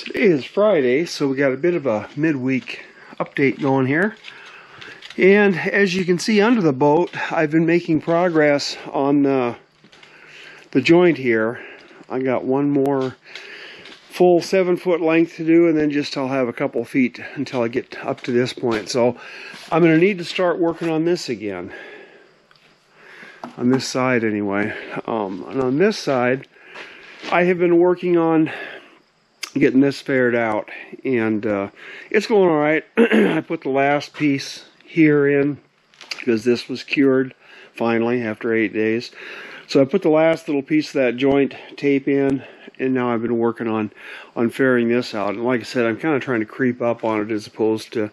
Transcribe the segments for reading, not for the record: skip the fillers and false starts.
Today is Friday, so we got a bit of a midweek update going here. And as you can see under the boat, I've been making progress on the joint here. I got one more full 7-foot length to do, and then I'll have a couple feet until I get up to this point. So I'm going to need to start working on this again. On this side anyway. And on this side, I have been working on getting this faired out, and it's going all right. I put the last piece here in because this was cured finally after 8 days. So I put the last little piece of that joint tape in, and now I've been working on fairing this out. And like I said, I'm kind of trying to creep up on it as opposed to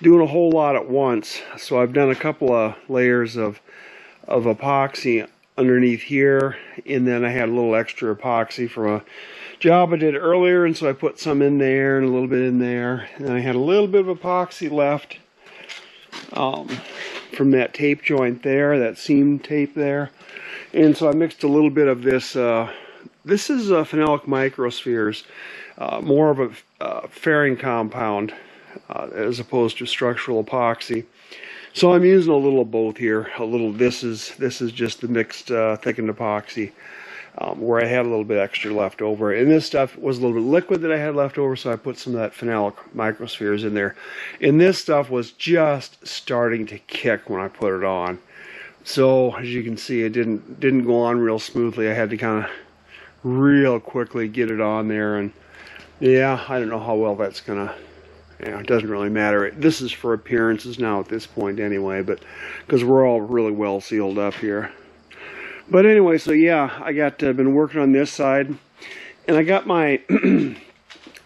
doing a whole lot at once. So I've done a couple of layers of epoxy underneath here, and then I had a little extra epoxy from a job I did earlier, and so I put some in there and a little bit in there, and then I had a little bit of epoxy left from that tape joint there, that seam tape there, and so I mixed a little bit of this. This is phenolic microspheres, more of a fairing compound as opposed to structural epoxy. So I'm using a little of both here. A little. This is just the mixed thickened epoxy, where I had a little bit extra left over. And this stuff was a little bit liquid that I had left over, so I put some of that phenolic microspheres in there. And this stuff was just starting to kick when I put it on. So as you can see, it didn't go on real smoothly. I had to kind of real quickly get it on there, and yeah, I don't know how well that's gonna. Yeah, it doesn't really matter. This is for appearances now at this point anyway, but because we're all really well sealed up here. But anyway, so yeah, I got been working on this side, and I got my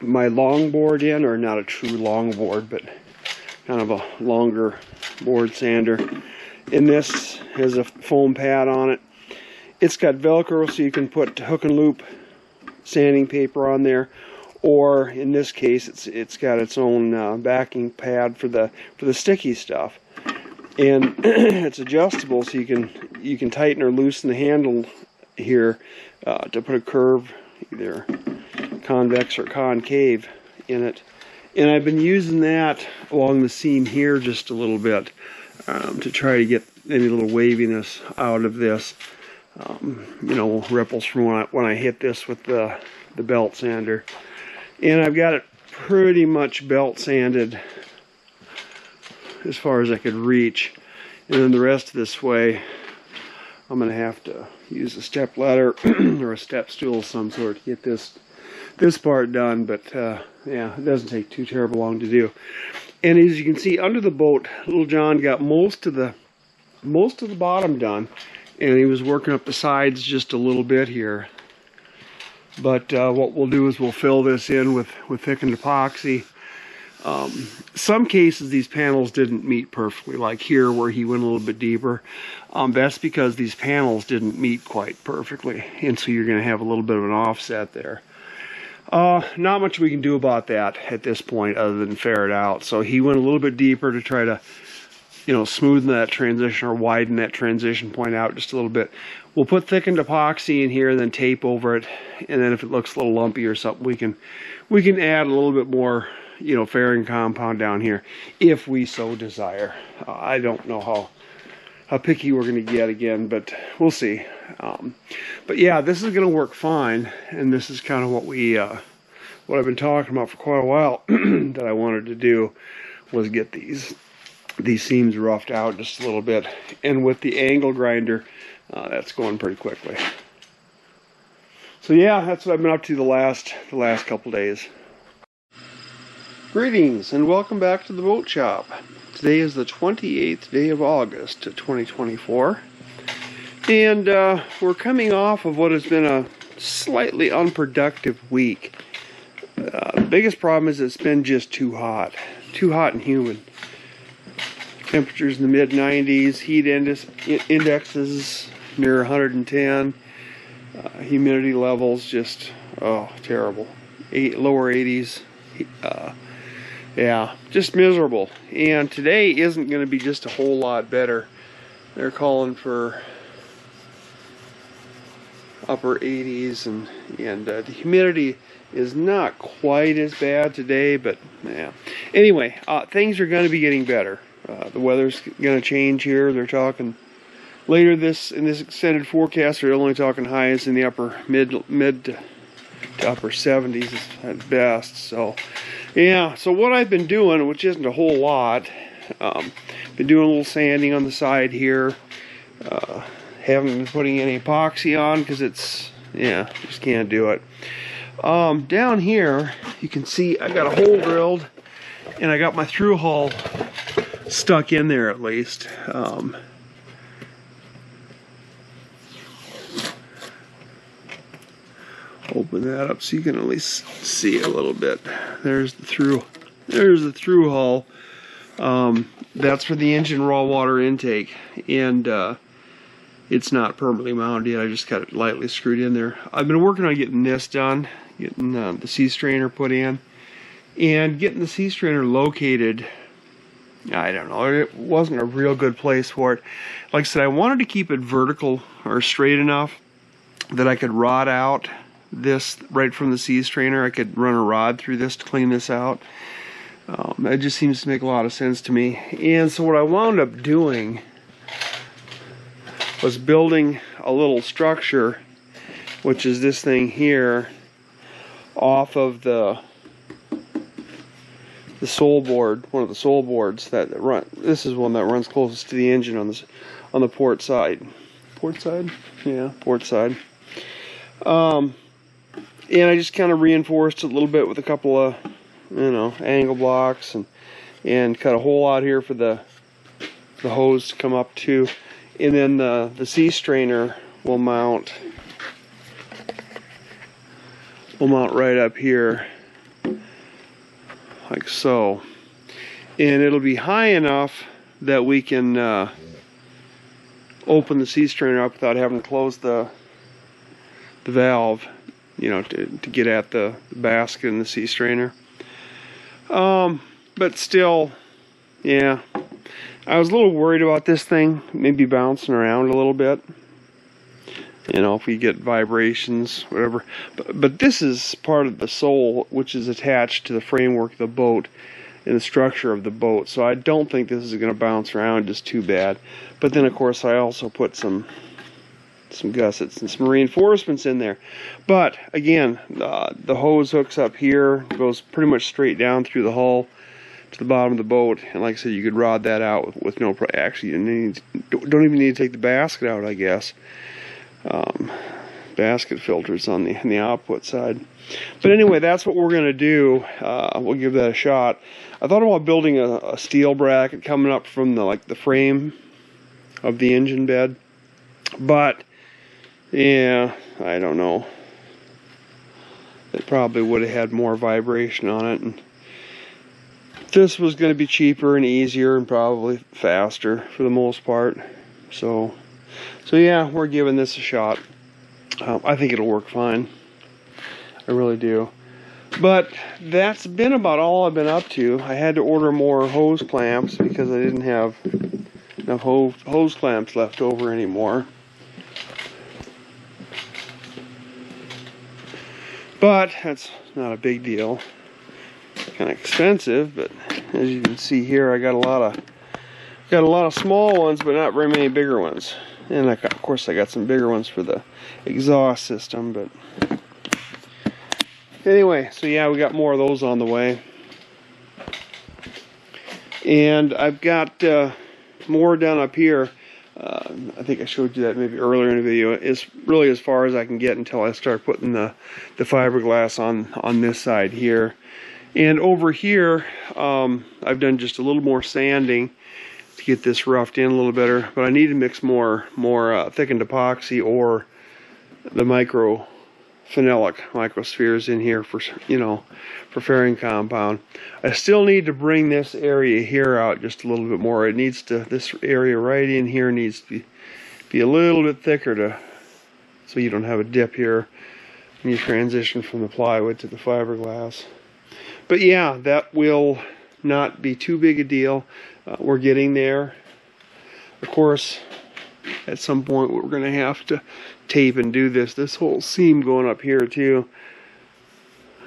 my long board in, or not a true long board, but kind of a longer board sander. And this has a foam pad on it. It's got Velcro, so you can put hook and loop sanding paper on there. Or in this case, it's got its own backing pad for the sticky stuff, and it's adjustable, so you can tighten or loosen the handle here to put a curve, either convex or concave, in it. And I've been using that along the seam here just a little bit to try to get any little waviness out of this. You know, ripples from when I hit this with the belt sander. And I've got it pretty much belt sanded as far as I could reach. And then the rest of this way, I'm going to have to use a step ladder or a step stool of some sort to get this part done. But yeah, it doesn't take too terribly long to do. And as you can see under the boat, little John got most of the bottom done, and he was working up the sides just a little bit here. But what we'll do is we'll fill this in with thickened epoxy. Some cases these panels didn't meet perfectly, like here where he went a little bit deeper. That's because these panels didn't meet quite perfectly, and so you're going to have a little bit of an offset there. Not much we can do about that at this point other than fair it out. So he went a little bit deeper to try to, you know, smoothen that transition or widen that transition point out just a little bit. We'll put thickened epoxy in here and then tape over it, and then if it looks a little lumpy or something, we can add a little bit more, you know, fairing compound down here if we so desire. I don't know how picky we're going to get again, but we'll see. But yeah, this is going to work fine, and this is kind of what I've been talking about for quite a while that I wanted to do, was get these seams roughed out just a little bit, and with the angle grinder, that's going pretty quickly. So yeah, that's what I've been up to the last couple days. Greetings and welcome back to the boat shop. Today is the 28th day of August 2024, and we're coming off of what has been a slightly unproductive week. The biggest problem is it's been just too hot and humid. Temperatures in the mid-90s, heat indexes near 110, humidity levels just, oh, terrible. Lower 80s, yeah, just miserable. And today isn't going to be just a whole lot better. They're calling for upper 80s, and the humidity is not quite as bad today, but yeah. Anyway, things are going to be getting better. The weather's going to change here. They're talking later in this extended forecast. They're only talking highs in the upper mid to upper 70s at best. So yeah. So what I've been doing, which isn't a whole lot, been doing a little sanding on the side here. Haven't been putting any epoxy on because it's, yeah, just can't do it. Down here, you can see I got a hole drilled, and I got my through hull stuck in there at least. Open that up so you can at least see a little bit. There's the through hull. That's for the engine raw water intake, and it's not permanently mounted yet. I just got it lightly screwed in there. I've been working on getting this done, getting the sea strainer put in, and getting the sea strainer located. I don't know, it wasn't a real good place for it. Like I said, I wanted to keep it vertical or straight enough that I could rod out this right from the sea strainer. I could run a rod through this to clean this out. That just seems to make a lot of sense to me. And so what I wound up doing was building a little structure, which is this thing here, off of the sole board, one of the sole boards that run. This is one that runs closest to the engine on the port side. Port side? Yeah, port side. And I just kind of reinforced it a little bit with a couple of, angle blocks, and cut a hole out here for the hose to come up to. And then the sea strainer will mount right up here, like so. And it'll be high enough that we can open the sea strainer up without having to close the valve, to get at the basket in the sea strainer. But still, yeah, I was a little worried about this thing maybe bouncing around a little bit, if we get vibrations, whatever. But this is part of the sole, which is attached to the framework of the boat and the structure of the boat, so I don't think this is going to bounce around just too bad. But then of course I also put some gussets and some reinforcements in there. But again, the hose hooks up here, goes pretty much straight down through the hull to the bottom of the boat, and like I said, you could rod that out with no actually you don't even need to take the basket out, I guess. Basket filters on the output side. But anyway, that's what we're going to do. We'll give that a shot. I thought about building a steel bracket coming up from the frame of the engine bed, but yeah, I don't know. It probably would have had more vibration on it, and this was going to be cheaper and easier and probably faster for the most part. So yeah, we're giving this a shot. I think it'll work fine. I really do. But that's been about all I've been up to. I had to order more hose clamps because I didn't have enough hose clamps left over anymore. But that's not a big deal. Kind of expensive, but as you can see here, I got a lot of small ones, but not very many bigger ones. And of course I got some bigger ones for the exhaust system, but anyway, so yeah, we got more of those on the way. And I've got more down up here. I think I showed you that maybe earlier in the video. It's really as far as I can get until I start putting the fiberglass on this side here. And over here, I've done just a little more sanding to get this roughed in a little better, but I need to mix more thickened epoxy or the phenolic microspheres in here for fairing compound. I still need to bring this area here out just a little bit more. It needs to, this area right in here needs to be a little bit thicker so you don't have a dip here when you transition from the plywood to the fiberglass. But yeah, that will not be too big a deal. We're getting there. Of course, at some point we're going to have to tape and do this whole seam going up here too.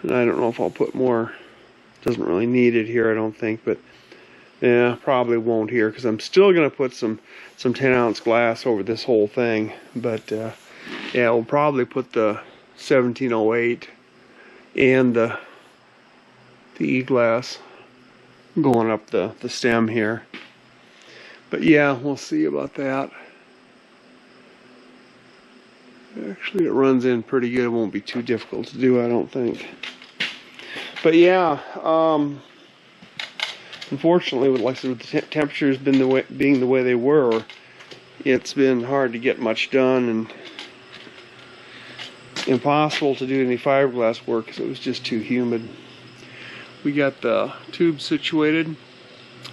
And I don't know if I'll put more. Doesn't really need it here, I don't think, but yeah, probably won't here, because I'm still going to put some 10-ounce glass over this whole thing. But yeah, we'll probably put the 1708 and the E-glass going up the stem here. But yeah, we'll see about that. Actually, it runs in pretty good. It won't be too difficult to do, I don't think. But yeah, unfortunately, like I said, with the temperatures being the way they were, it's been hard to get much done and impossible to do any fiberglass work because it was just too humid. We got the tubes situated.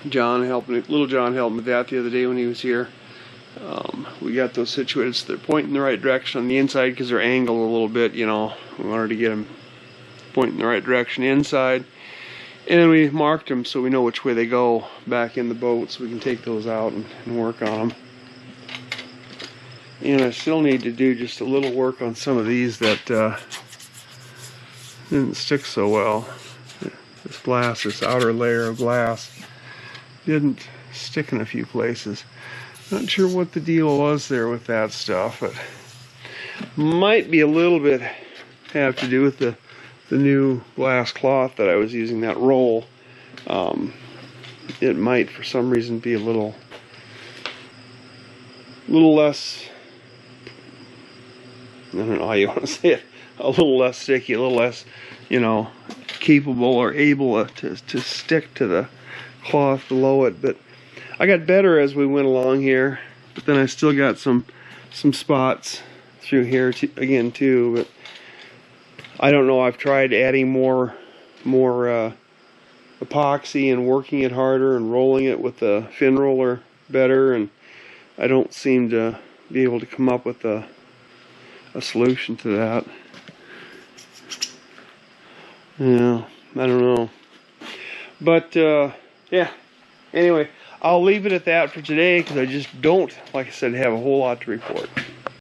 Little John helped me with that the other day when he was here. We got those situated so they're pointing the right direction on the inside because they're angled a little bit, you know. We wanted to get them pointing the right direction inside. And we marked them so we know which way they go back in the boat, so we can take those out and work on them. And I still need to do just a little work on some of these that didn't stick so well. This outer layer of glass didn't stick in a few places. Not sure what the deal was there with that stuff, but might be a little bit have to do with the new glass cloth that I was using, that roll. It might for some reason be a little less, I don't know how you want to say it, a little less sticky, a little less, you know, capable or able to stick to the cloth below it. But I got better as we went along here, but then I still got some spots through here again too. But I don't know, I've tried adding more epoxy and working it harder and rolling it with the fin roller better, and I don't seem to be able to come up with a solution to that. Yeah, I don't know. But yeah, anyway, I'll leave it at that for today because I just don't, like I said, have a whole lot to report.